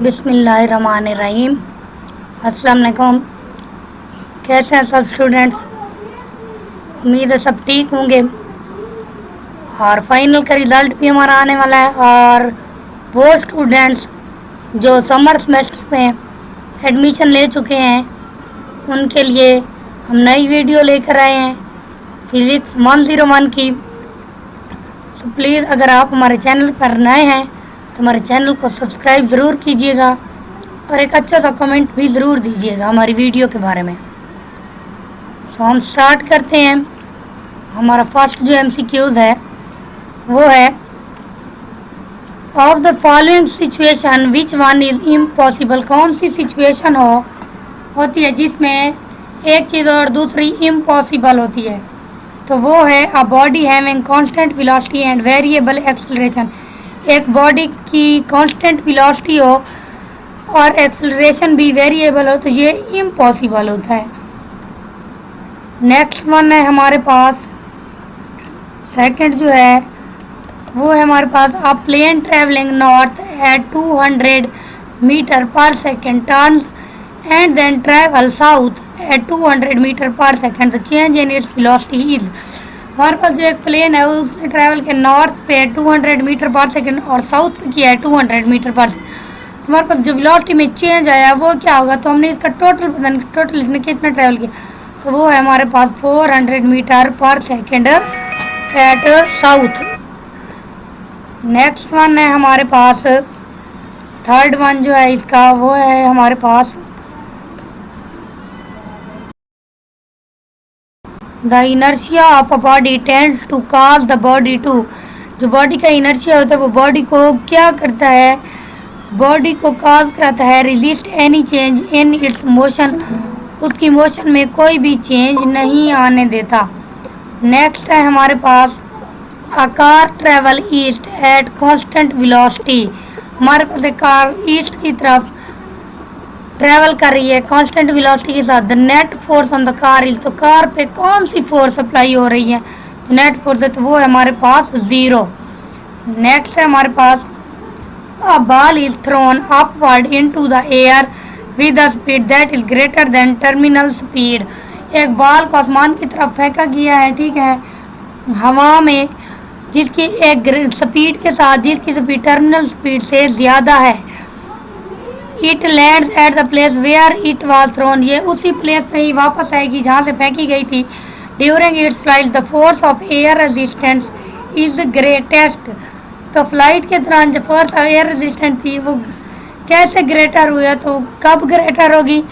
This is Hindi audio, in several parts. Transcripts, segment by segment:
बिस्मिल्लाहिर्रहमानिर्रहीम। अस्सलाम वालेकुम। कैसे हैं सब स्टूडेंट्स? उम्मीद है सब ठीक होंगे। और फाइनल का रिज़ल्ट भी हमारा आने वाला है, और वो स्टूडेंट्स जो समर सेमेस्टर में एडमिशन ले चुके हैं उनके लिए हम नई वीडियो लेकर आए हैं फिज़िक्स 101 की। तो प्लीज़ अगर आप हमारे चैनल पर नए हैं तो हमारे चैनल को सब्सक्राइब ज़रूर कीजिएगा और एक अच्छा सा कमेंट भी ज़रूर दीजिएगा हमारी वीडियो के बारे में। तो हम स्टार्ट करते हैं। हमारा फर्स्ट जो MCQs है वो है, of the following situation which one is impossible. कौन सी सिचुएशन होती है जिसमें एक चीज़ और दूसरी इम्पॉसिबल होती है? तो वो है a body having constant velocity and variable acceleration. एक बॉडी की कांस्टेंट वेलोसिटी हो और एक्सेलरेशन भी वेरिएबल हो तो ये इम्पॉसिबल होता है। नेक्स्ट वन है हमारे पास, सेकंड जो है वो है हमारे पास, a plane travelling north at 200 metre per second turns and then travel south at 200 metre per second, the change in its velocity is. हमारे पास जो एक प्लेन है उसने ट्रैवल के नॉर्थ पे 200 मीटर पर सेकेंड और साउथ पे किया है 200 मीटर पर सेकेंड। हमारे पास जो वेलोसिटी में चेंज आया वो क्या होगा? तो हमने इसका टोटल इसने कितना ट्रैवल किया, तो वो है हमारे पास 400 metre per second at south. Next one है हमारे पास, थर्ड वन जो है इसका वो है हमारे पास, the inertia of a body tends to cause the body to. जो बॉडी का इनर्शिया होता है वो बॉडी को क्या करता है? बॉडी को कॉज करता है resist any change in it's motion. उसकी मोशन में कोई भी चेंज नहीं आने देता। नेक्स्ट है हमारे पास, a car travel east at constant velocity. हमारे पास एक कार ईस्ट की तरफ ट्रैवल कर रही है कांस्टेंट वेलोसिटी के साथ। The net force on the car is, तो कार पे कौन सी फोर्स अप्लाई हो रही है? नेट फोर्स है तो वो है हमारे पास 0। नेक्स्ट है हमारे पास, a ball is thrown upward into the air with a speed that is greater than terminal speed. एक बॉल को आसमान की तरफ फेंका गया है, ठीक है, हवा में, जिसकी एक स्पीड के साथ जिसकी स्पीड टर्मिनल स्पीड से ज़्यादा है। It lands at the place where it was thrown. ये उसी प्लेस पे ही वापस आएगी जहाँ से फेंकी गई थी। During its flight the force of air resistance is greatest. तो फ्लाइट के दौरान जो फोर्स ऑफ एयर रेजिस्टेंस थी वो कैसे ग्रेटर हुई है? तो कब ग्रेटर होगी?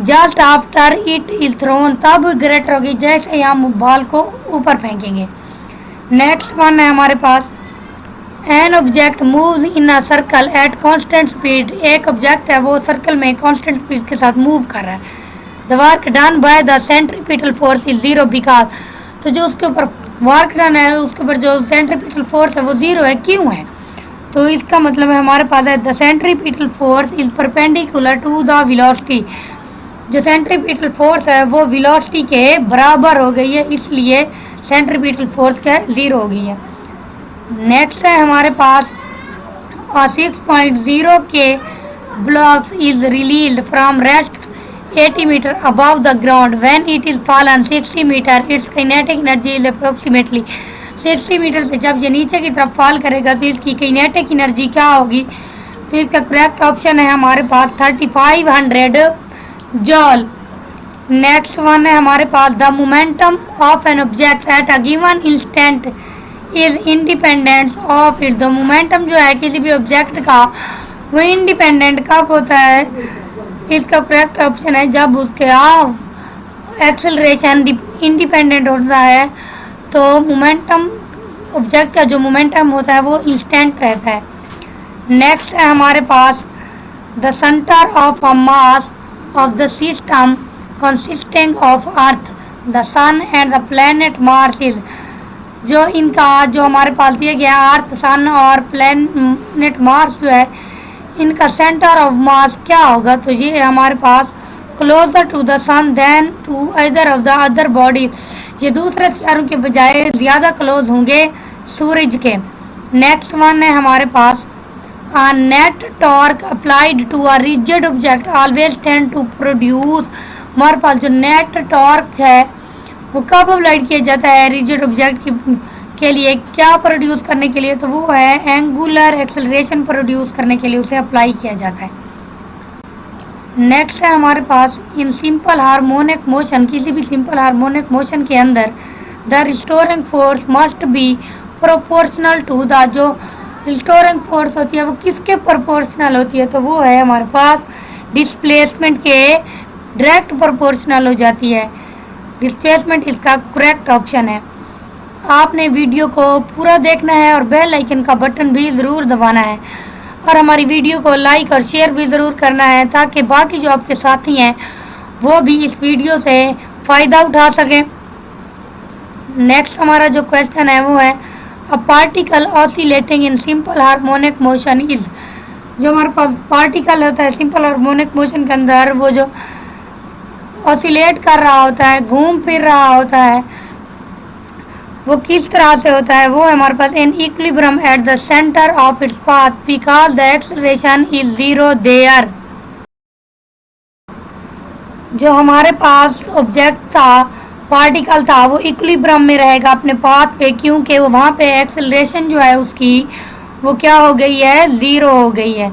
Just after it is throne, तब ग्रेटर होगी जैसे ही हम बॉल को ऊपर फेंकेंगे। नेक्स्ट वन है हमारे पास, an object move in a circle at constant speed. एक ऑब्जेक्ट है वो सर्कल में कांस्टेंट स्पीड के साथ मूव कर रहा है। The work done by the centripetal force is 0 because. तो जो उसके ऊपर वर्क डन है उसके ऊपर जो सेंट्रीपिटल फोर्स है वो 0 है। क्यों है? तो इसका मतलब है हमारे पास है, the centripetal force is perpendicular to the velocity. जो सेंट्रीपिटल फोर्स है वो वेलोसिटी के बराबर हो गई है, इसलिए सेंट्रीपिटल फोर्स क्या है? 0 हो गई है। नेक्स्ट है हमारे पास, 6.0 के blocks is released from rest 80 meter above the ground. When it is fallen 60 meter, its kinetic energy is approximately 60 metre से जब ये नीचे की तरफ फॉल करेगा तो इसकी किनेटिक एनर्जी क्या होगी? तो इसका करेक्ट ऑप्शन है हमारे पास 3500 जॉल। नेक्स्ट वन है हमारे पास, the momentum of an object at a given instant is independent of it. The momentum जो है किसी भी ऑब्जेक्ट का वो इंडिपेंडेंट कब होता है? इसका करेक्ट ऑप्शन है जब उसके एक्सेलरेशन इंडिपेंडेंट होता है। तो मोमेंटम, ऑब्जेक्ट का जो मोमेंटम होता है वो इंस्टेंट रहता है। नेक्स्ट है हमारे पास, the centre of a mass of the system consisting of earth, the sun and the planet Mars is. जो इनका जो हमारे पास दिया गया अर्थ, सन और प्लैनेट मार्स जो है, इनका सेंटर ऑफ मास क्या होगा? तो ये हमारे पास closer to the sun than to other of the other body. ये दूसरे सितारों के बजाय ज़्यादा क्लोज होंगे सूरज के। नेक्स्ट वन है हमारे पास, A net torque applied to a rigid object always tend to produce, हमारे पास जो नेट टॉर्क है वो कब अप्लाइड किया जाता है रिजिड ऑब्जेक्ट के लिए, क्या प्रोड्यूस करने के लिए, तो वो है एंगुलर एक्सेलरेशन प्रोड्यूस करने के लिए उसे अप्लाई किया जाता है। नेक्स्ट है हमारे पास इन सिंपल हार्मोनिक मोशन, किसी भी सिंपल हार्मोनिक मोशन के अंदर the restoring force must be proportional to the, जो रिस्टोरिंग फोर्स होती है वो किसके प्रोपोर्शनल होती है, तो वो है हमारे पास डिस्प्लेसमेंट के डायरेक्ट प्रोपोर्शनल हो जाती है। डिस्प्लेसमेंट इसका करेक्ट ऑप्शन है। आपने वीडियो को पूरा देखना है और बेल आइकन का बटन भी ज़रूर दबाना है और हमारी वीडियो को लाइक और शेयर भी ज़रूर करना है ताकि बाकी जो आपके साथी हैं वो भी इस वीडियो से फ़ायदा उठा सकें। नेक्स्ट हमारा जो क्वेश्चन है वो है a particle oscillating in simple harmonic motion is, जो हमारे पास पार्टिकल होता है सिंपल हार्मोनिक मोशन के अंदर वो जो ऑसिलेट कर रहा होता है, घूम फिर रहा होता है, वो किस तरह से होता है, वो है हमारे पास in equilibrium at the centre of its path because the acceleration is zero there. जो हमारे पास ऑब्जेक्ट था, पार्टिकल था, वो इक्विलिब्रियम में रहेगा अपने पाथ पे, क्योंकि वो वहाँ पे एक्सेलरेशन जो है उसकी वो क्या हो गई है, ज़ीरो हो गई है।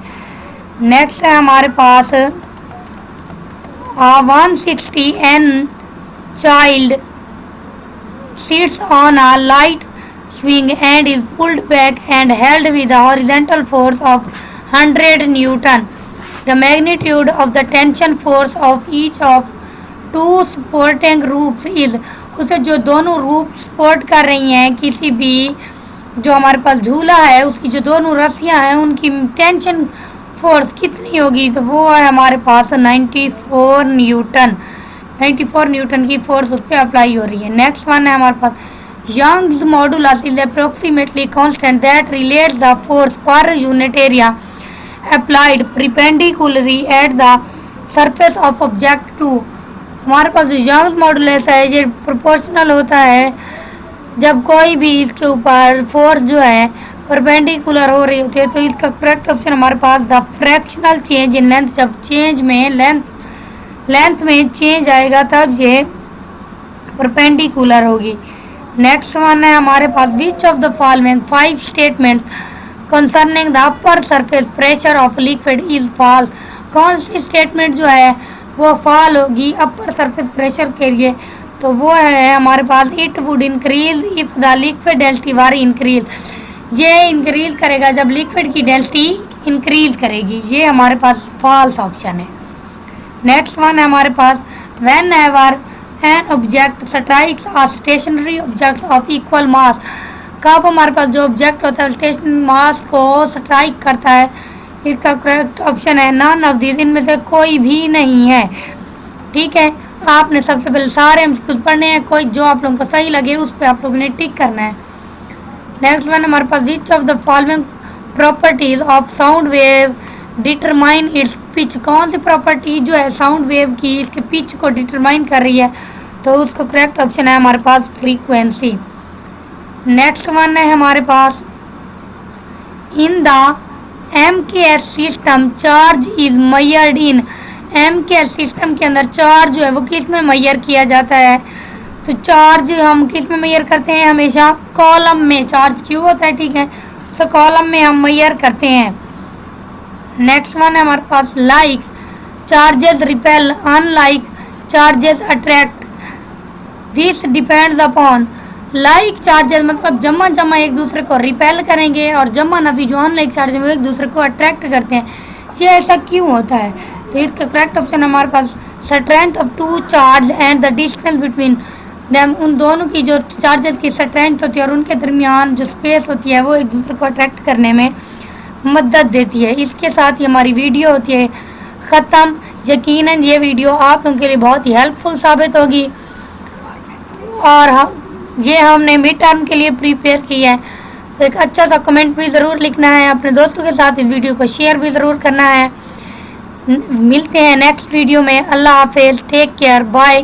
नेक्स्ट है हमारे पास 160 N child sits on a light swing and is pulled back and held with a horizontal force of 100 Newton. The magnitude of the tension force of each of two supporting ropes is, उसे जो दोनों रूप सपोर्ट कर रही हैं किसी भी जो हमारे पास झूला है उसकी जो दोनों रस्सियां हैं उनकी टेंशन फोर्स कितनी होगी, तो वो है हमारे पास 94 न्यूटन। 94 न्यूटन की फोर्स उस पर अप्लाई हो रही है। नेक्स्ट वन है हमारे पास Young's modulus is approximately constant that relates the force per unit area applied perpendicularly at the surface of object to. हमारे पास जो यंग्स मॉडुलस है ये प्रोपोर्शनल होता है जब कोई भी इसके ऊपर फोर्स जो है परपेंडिकुलर हो रही होती है, तो इसका करेक्ट ऑप्शन हमारे पास the fractional change in length, जब चेंज में लेंथ में चेंज आएगा तब ये परपेंडिकुलर होगी। नेक्स्ट वन है हमारे पास which of the following 5 statements concerning the upper surface pressure of liquid is false. कौन सी स्टेटमेंट जो है वो फॉल होगी अपर सरफेस प्रेशर के लिए, तो वो है हमारे पास it would increase if the liquid density were increase. ये इंक्रीज करेगा जब लिक्विड की डेंसिटी इंक्रीज करेगी, ये हमारे पास फॉल्स ऑप्शन है। नेक्स्ट वन है हमारे पास whenever an object strikes a stationary object of equal mass, कब हमारे पास जो ऑब्जेक्ट होता है स्टेशनरी मास को स्ट्राइक करता है, इसका करेक्ट ऑप्शन है नन ऑफ दिस, इनमें से कोई भी नहीं है। ठीक है, आपने सबसे पहले सारे कुछ पढ़ने हैं, कोई जो आप लोगों को सही लगे उस पर आप लोगों ने टिक करना है। नेक्स्ट वन हमारे पास which of the following properties of sound wave determine its pitch, कौन सी प्रॉपर्टी जो है साउंड वेव की इसके पिच को डिटरमाइन कर रही है, तो उसका करेक्ट ऑप्शन है हमारे पास फ्रीक्वेंसी। नेक्स्ट वन है हमारे पास in the MKS system charge is measured in, MKS system के अंदर चार्ज जो है वो किस में मेजर किया जाता है, तो चार्ज हम किस में मेजर करते हैं, हमेशा कॉलम में चार्ज क्यों होता है, ठीक है, तो कॉलम में हम मेजर करते हैं। नेक्स्ट वन है हमारे पास like charges repel unlike charges attract, this depends upon. Like charges मतलब जमा जमा एक दूसरे को रिपेल करेंगे और जमा नफी जो अनलाइक चार्ज वो एक दूसरे को अट्रैक्ट करते हैं, ये ऐसा क्यों होता है, तो इसका करेक्ट ऑप्शन हमारे पास strength of two charge and the distance between them, उन दोनों की जो चार्जेस की स्ट्रेंथ होती है और उनके दरमियान जो स्पेस होती है वो एक दूसरे को अट्रैक्ट करने में मदद देती है। इसके साथ ही हमारी वीडियो होती है ख़त्म। यकीनन ये वीडियो आप लोगों के लिए बहुत ही हेल्पफुल साबित होगी और ये हमने मिड टर्म के लिए प्रिपेयर किया है, तो एक अच्छा सा कमेंट भी ज़रूर लिखना है, अपने दोस्तों के साथ इस वीडियो को शेयर भी ज़रूर करना है। मिलते हैं नेक्स्ट वीडियो में। अल्लाह हाफिज़, टेक केयर, बाय।